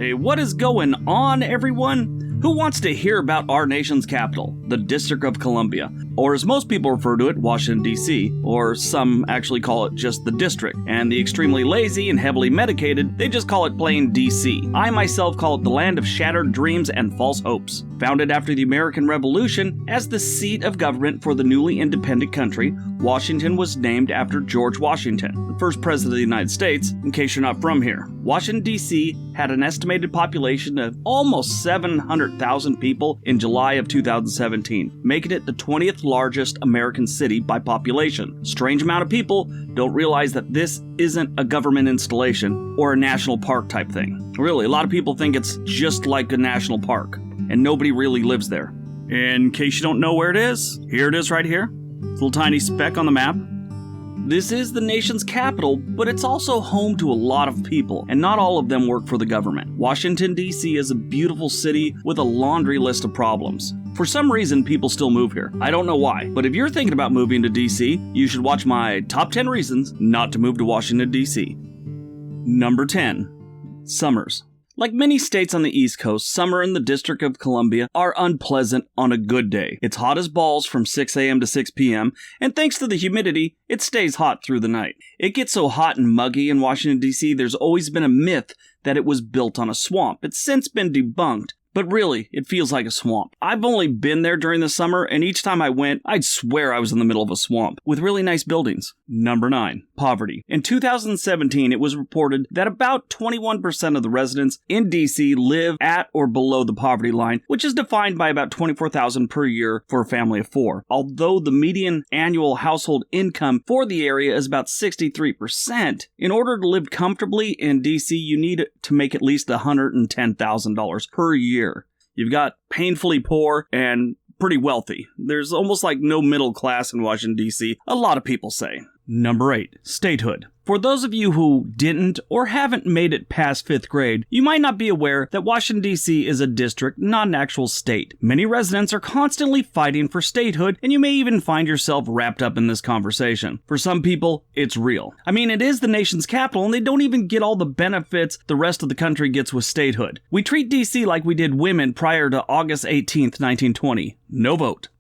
Hey, what is going on, everyone? Who wants to hear about our nation's capital, the District of Columbia, or as most people refer to it, Washington, D.C., or some actually call it just the District, and the extremely lazy and heavily medicated, they just call it plain D.C. I myself call it the land of shattered dreams and false hopes. Founded after the American Revolution as the seat of government for the newly independent country, Washington was named after George Washington, the first president of the United States, in case you're not from here. Washington, D.C. had an estimated population of almost 700,000 people in July of 2017, making it the 20th largest American city by population. Strange amount of people don't realize that this isn't a government installation or a national park type thing. Really, a lot of people think it's just like a national park, and nobody really lives there. In case you don't know where it is, here it is right here. It's a little tiny speck on the map. This is the nation's capital, but it's also home to a lot of people, and not all of them work for the government. Washington, D.C. is a beautiful city with a laundry list of problems. For some reason, people still move here. I don't know why, but if you're thinking about moving to D.C., you should watch my top 10 reasons not to move to Washington, D.C. Number 10. Summers. Like many states on the East Coast, summer in the District of Columbia are unpleasant on a good day. It's hot as balls from 6 a.m. to 6 p.m., and thanks to the humidity, it stays hot through the night. It gets so hot and muggy in Washington, D.C., there's always been a myth that it was built on a swamp. It's since been debunked, but really, it feels like a swamp. I've only been there during the summer, and each time I went, I'd swear I was in the middle of a swamp, with really nice buildings. Number 9. Poverty. In 2017, it was reported that about 21% of the residents in D.C. live at or below the poverty line, which is defined by about $24,000 per year for a family of 4. Although the median annual household income for the area is about 63%, in order to live comfortably in D.C., you need to make at least $110,000 per year. You've got painfully poor and pretty wealthy. There's almost like no middle class in Washington, D.C., a lot of people say. Number 8. Statehood. For those of you who didn't or haven't made it past 5th grade, you might not be aware that Washington, D.C. is a district, not an actual state. Many residents are constantly fighting for statehood, and you may even find yourself wrapped up in this conversation. For some people, it's real. I mean, it is the nation's capital, and they don't even get all the benefits the rest of the country gets with statehood. We treat D.C. like we did women prior to August 18th, 1920. No vote.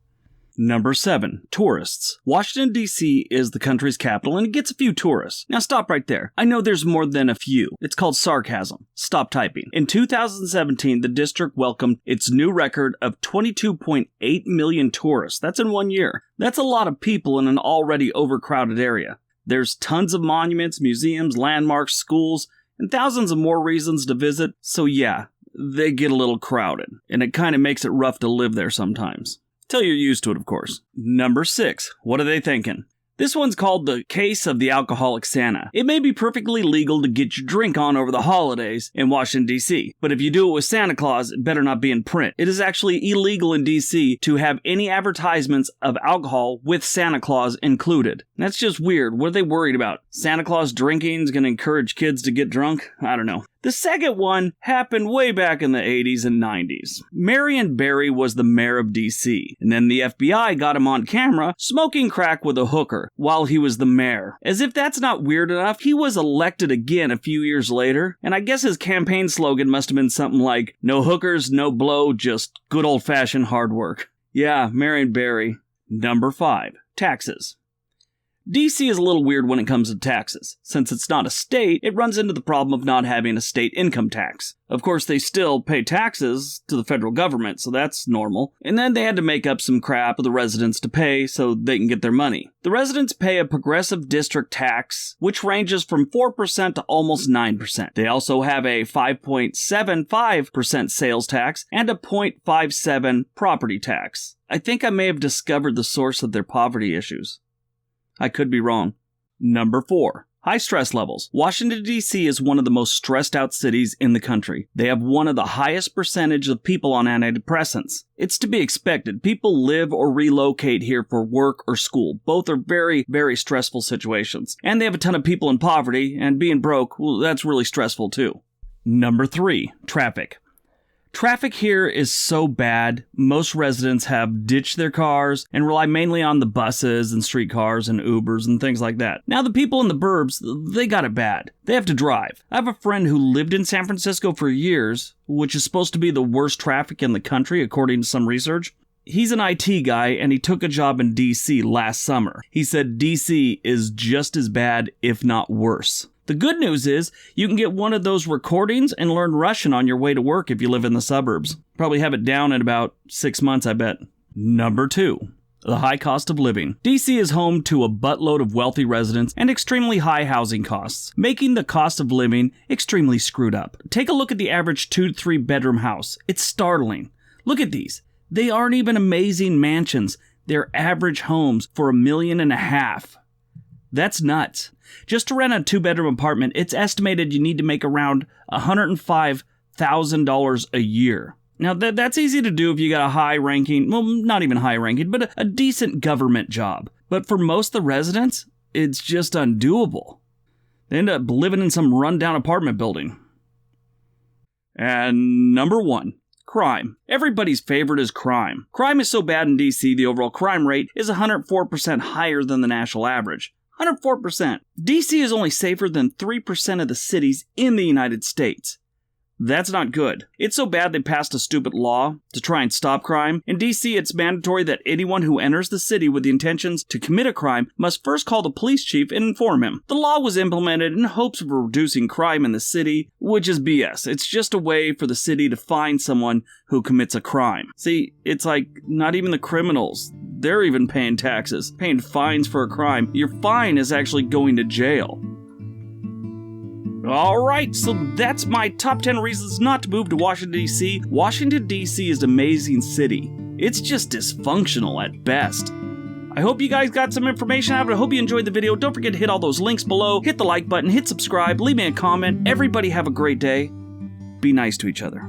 Number 7. Tourists. Washington, D.C. is the country's capital, and it gets a few tourists. Now stop right there. I know there's more than a few. It's called sarcasm. Stop typing. In 2017, the district welcomed its new record of 22.8 million tourists. That's in 1 year. That's a lot of people in an already overcrowded area. There's tons of monuments, museums, landmarks, schools, and thousands of more reasons to visit, so yeah, they get a little crowded, and it kind of makes it rough to live there sometimes. Till you're used to it, of course. Number 6. What are they thinking? This one's called the case of the alcoholic Santa. It may be perfectly legal to get your drink on over the holidays in Washington, D.C., but if you do it with Santa Claus, it better not be in print. It is actually illegal in D.C. to have any advertisements of alcohol with Santa Claus included. That's just weird. What are they worried about? Santa Claus drinking is going to encourage kids to get drunk? I don't know. The second one happened way back in the 80s and 90s. Marion Barry was the mayor of D.C., and then the FBI got him on camera smoking crack with a hooker while he was the mayor. As if that's not weird enough, he was elected again a few years later, and I guess his campaign slogan must have been something like, "No hookers, no blow, just good old-fashioned hard work." Yeah, Marion Barry. Number 5. Taxes. D.C. is a little weird when it comes to taxes. Since it's not a state, it runs into the problem of not having a state income tax. Of course, they still pay taxes to the federal government, so that's normal. And then they had to make up some crap for the residents to pay so they can get their money. The residents pay a progressive district tax, which ranges from 4% to almost 9%. They also have a 5.75% sales tax and a 0.57% property tax. I think I may have discovered the source of their poverty issues. I could be wrong. Number 4. High stress levels. Washington, D.C. is one of the most stressed out cities in the country. They have one of the highest percentage of people on antidepressants. It's to be expected. People live or relocate here for work or school. Both are very, very stressful situations. And they have a ton of people in poverty, and being broke, well, that's really stressful too. Number 3. Traffic. Traffic here is so bad, most residents have ditched their cars and rely mainly on the buses and streetcars and Ubers and things like that. Now the people in the burbs, they got it bad. They have to drive. I have a friend who lived in San Francisco for years, which is supposed to be the worst traffic in the country according to some research. He's an IT guy and he took a job in DC last summer. He said DC is just as bad, if not worse. The good news is, you can get one of those recordings and learn Russian on your way to work if you live in the suburbs. Probably have it down in about 6 months, I bet. Number 2. The high cost of living. DC is home to a buttload of wealthy residents and extremely high housing costs, making the cost of living extremely screwed up. Take a look at the average 2 to 3 bedroom house. It's startling. Look at these. They aren't even amazing mansions. They're average homes for $1.5 million. That's nuts. Just to rent a 2-bedroom apartment, it's estimated you need to make around $105,000 a year. Now, that's easy to do if you got a high-ranking, well, not even high-ranking, but a decent government job. But for most of the residents, it's just undoable. They end up living in some rundown apartment building. And number 1. Crime. Everybody's favorite is crime. Crime is so bad in DC, the overall crime rate is 104% higher than the national average. 104%. DC is only safer than 3% of the cities in the United States. That's not good. It's so bad they passed a stupid law to try and stop crime. In DC, it's mandatory that anyone who enters the city with the intentions to commit a crime must first call the police chief and inform him. The law was implemented in hopes of reducing crime in the city, which is BS. It's just a way for the city to find someone who commits a crime. See, it's like not even the criminals. They're even paying taxes, paying fines for a crime. Your fine is actually going to jail. Alright, so that's my top 10 reasons not to move to Washington, D.C. Washington, D.C. is an amazing city. It's just dysfunctional at best. I hope you guys got some information out of it. I hope you enjoyed the video. Don't forget to hit all those links below. Hit the like button, hit subscribe, leave me a comment. Everybody have a great day. Be nice to each other.